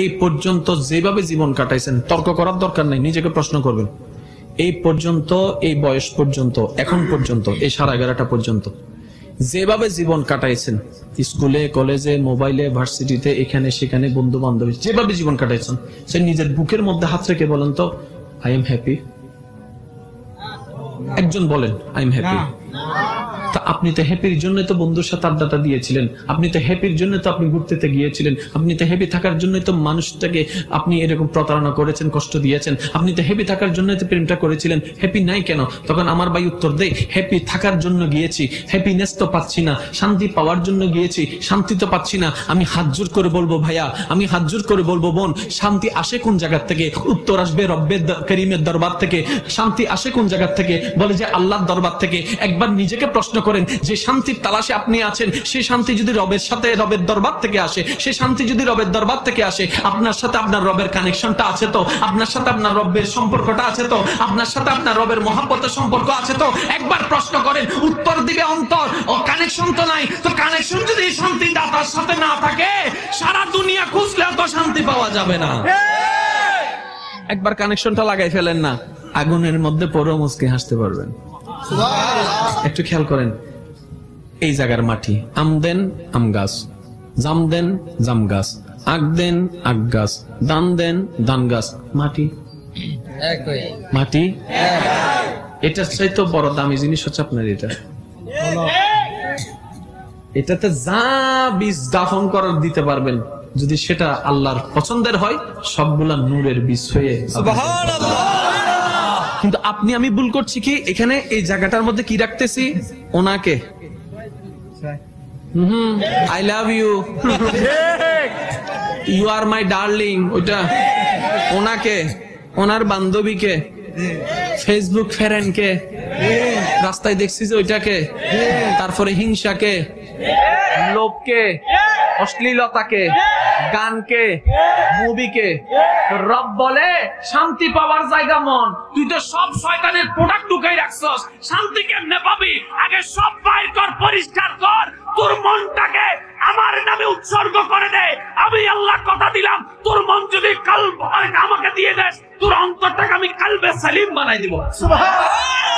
এই পর্যন্ত যেভাবে জীবন কাটাইছেন, তর্ক করার দরকার নাই, নিজেকে প্রশ্ন করবেন। এই পর্যন্ত, এই বয়স পর্যন্ত, এখন পর্যন্ত, এই 11:30 পর্যন্ত যেভাবে জীবন কাটাইছেন, স্কুলে, কলেজে, মোবাইলে, ভার্সিটিতে, এখানে সেখানে, বন্ধু বান্ধবী, যেভাবে জীবন কাটাইছেন, সে নিজের বুকের মধ্যে হাত রেখে বলেন তো, আই এম হ্যাপি। একজন বলেন আই এম হ্যাপি। তা আপনি তো হ্যাপির জন্য তো বন্ধুর সাথে আড্ডাটা দিয়েছিলেন, আপনি তো হ্যাপির জন্য তো আপনি ঘুরতে গিয়েছিলেন, আপনি তো হ্যাপি থাকার জন্য তো মানুষটাকে আপনি এরকম প্রতারণা করেছেন, কষ্ট দিয়েছেন, আপনি তো হ্যাপি থাকার জন্য তো প্রেমটা করেছিলেন, হ্যাপি নাই কেন? তখন আমার ভাই উত্তর দেয়, হ্যাপি থাকার জন্য গিয়েছি, হ্যাপিনেস তো পাচ্ছি না, শান্তি পাওয়ার জন্য গিয়েছি, শান্তি তো পাচ্ছি না। আমি হাত জোর করে বলবো ভাইয়া, আমি হাত জোর করে বলবো বোন, শান্তি আসে কোন জায়গা থেকে? উত্তর আসবে রব্বের করিমের দরবার থেকে। শান্তি আসে কোন জায়গা থেকে? বলে যে আল্লাহর দরবার থেকে। একবার নিজেকে প্রশ্ন করেন, যে শান্তির তালাশে আপনি আছেন, সেই শান্তি যদি রবের সাথে, রবের দরবার থেকে আসে, সেই শান্তি যদি রবের দরবার থেকে আসে, আপনার সাথে আপনার রবের কানেকশনটা আছে তো? আপনার সাথে আপনার রবের সম্পর্কটা আছে তো? আপনার সাথে আপনার রবের মহব্বতের সম্পর্ক আছে তো? একবার প্রশ্ন করেন, উত্তর দিবে অন্তর। ও কানেকশন তো নাই, তো কানেকশন যদি শান্তি দাতার সাথে না থাকে, সারা দুনিয়া খুঁজলেও তো শান্তি পাওয়া যাবে না। একবার কানেকশনটা লাগাই ফেলেন না, আগুনের মধ্যে পড়েও মুচকি হাসতে পারবেন। একটু খেয়াল করেন, এই জায়গার মাটি, আম দেন আম গাছ, জাম দেন জাম গাছ, আগ দেন আগ গাছ, দান দেন দান গাছ, মাটি মাটি। এটার চাইতে বড় দামি জিনিস হচ্ছে আপনার এটা। এটাতে যা বীজ দাফন করার দিতে পারবেন, যদি সেটা আল্লাহর পছন্দের হয়, সবগুলা নূরের বীজ হয়ে। কিন্তু আপনি আমি ভুল করছি কি, এখানে এই জায়গাটার মধ্যে কি রাখতেছি? ওনাকে। I love you, you are my darling, ওইটা ওনাকে, ওনার বান্ধবীকে, ফেসবুক ফ্রেন্ডকে, রাস্তায় দেখছি যে ওইটাকে, তারপরে হিংসাকে, লোভকে, অশ্লীলতাকে, গানকে, মুভিকে। রব বলে শান্তি পাওয়ার জায়গা মন, তুই তো সব শয়তানের প্রোডাক্ট ঢুকাই রাখছস, শান্তি কেমনে পাবি? আগে সব বাইর কর, পরিষ্কার কর, তোর মনটাকে আমার নামে উৎসর্গ করে দে। আমি আল্লাহ কথা দিলাম, তোর মন যদি কাল আমাকে দিয়ে দেস, তোর অন্তরটাকে আমি কালবে সালিম বানাই দিব। সুবহানাল্লাহ।